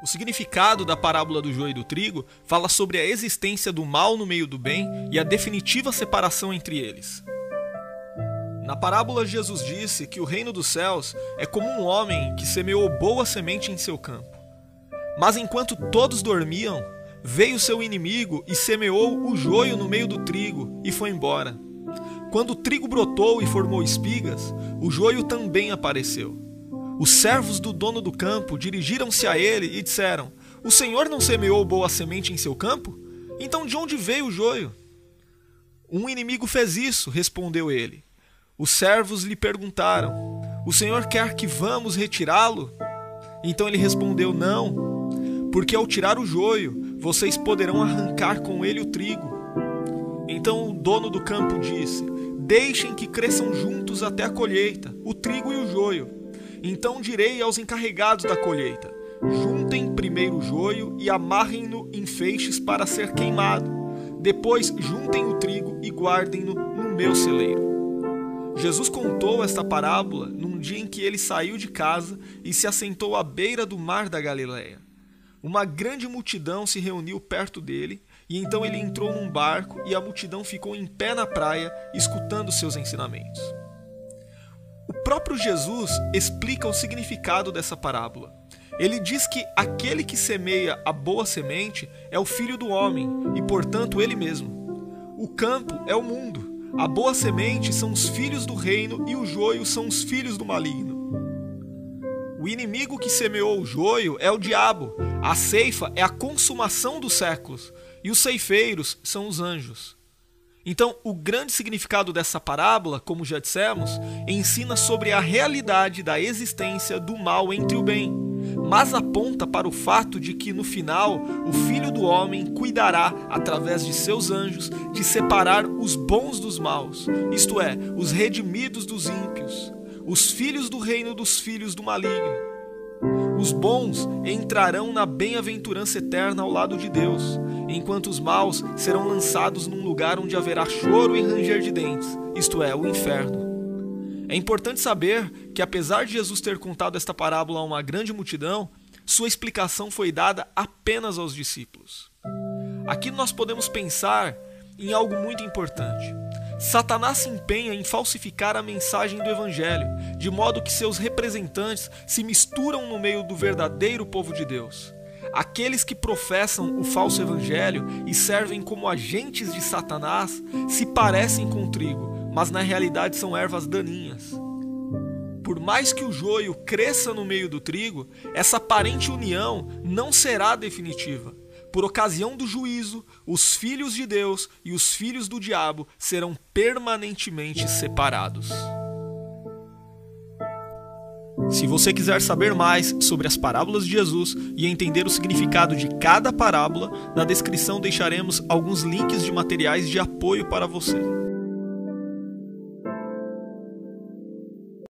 O significado da parábola do joio e do trigo fala sobre a existência do mal no meio do bem e a definitiva separação entre eles. Na parábola, Jesus disse que o reino dos céus é como um homem que semeou boa semente em seu campo. Mas enquanto todos dormiam, veio seu inimigo e semeou o joio no meio do trigo e foi embora. Quando o trigo brotou e formou espigas, o joio também apareceu. Os servos do dono do campo dirigiram-se a ele e disseram: "O senhor não semeou boa semente em seu campo? Então de onde veio o joio?" "Um inimigo fez isso", respondeu ele. Os servos lhe perguntaram: "O senhor quer que vamos retirá-lo?" Então ele respondeu: "Não, porque ao tirar o joio, vocês poderão arrancar com ele o trigo." Então o dono do campo disse: "Deixem que cresçam juntos até a colheita, o trigo e o joio. Então direi aos encarregados da colheita: juntem primeiro o joio e amarrem-no em feixes para ser queimado. Depois juntem o trigo e guardem-no no meu celeiro." Jesus contou esta parábola num dia em que ele saiu de casa e se assentou à beira do mar da Galileia. Uma grande multidão se reuniu perto dele e então ele entrou num barco e a multidão ficou em pé na praia escutando seus ensinamentos. O próprio Jesus explica o significado dessa parábola. Ele diz que aquele que semeia a boa semente é o Filho do Homem e, portanto, ele mesmo. O campo é o mundo. A boa semente são os filhos do reino e o joio são os filhos do maligno. O inimigo que semeou o joio é o diabo. A ceifa é a consumação dos séculos e os ceifeiros são os anjos. Então, o grande significado dessa parábola, como já dissemos, ensina sobre a realidade da existência do mal entre o bem, mas aponta para o fato de que, no final, o Filho do Homem cuidará, através de seus anjos, de separar os bons dos maus, isto é, os redimidos dos ímpios, os filhos do reino dos filhos do maligno. Os bons entrarão na bem-aventurança eterna ao lado de Deus, enquanto os maus serão lançados num lugar onde haverá choro e ranger de dentes, isto é, o inferno. É importante saber que, apesar de Jesus ter contado esta parábola a uma grande multidão, sua explicação foi dada apenas aos discípulos. Aqui nós podemos pensar em algo muito importante. Satanás se empenha em falsificar a mensagem do Evangelho, de modo que seus representantes se misturam no meio do verdadeiro povo de Deus. Aqueles que professam o falso Evangelho e servem como agentes de Satanás se parecem com trigo, mas na realidade são ervas daninhas. Por mais que o joio cresça no meio do trigo, essa aparente união não será definitiva. Por ocasião do juízo, os filhos de Deus e os filhos do diabo serão permanentemente separados. Se você quiser saber mais sobre as parábolas de Jesus e entender o significado de cada parábola, na descrição deixaremos alguns links de materiais de apoio para você.